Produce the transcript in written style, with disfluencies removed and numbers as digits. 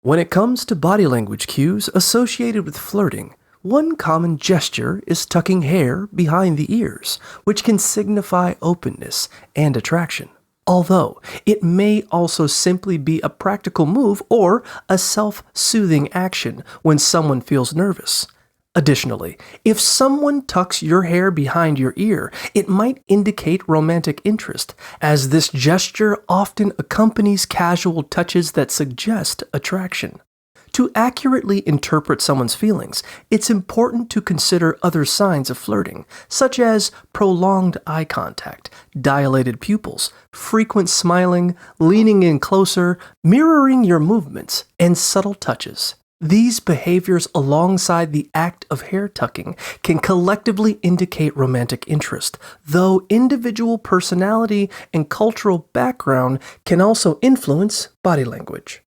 When it comes to body language cues associated with flirting, one common gesture is tucking hair behind the ears, which can signify openness and attraction. Although, it may also simply be a practical move or a self-soothing action when someone feels nervous. Additionally, if someone tucks your hair behind your ear, it might indicate romantic interest, as this gesture often accompanies casual touches that suggest attraction. To accurately interpret someone's feelings, it's important to consider other signs of flirting, such as prolonged eye contact, dilated pupils, frequent smiling, leaning in closer, mirroring your movements, and subtle touches. These behaviors alongside the act of hair tucking can collectively indicate romantic interest, though individual personality and cultural background can also influence body language.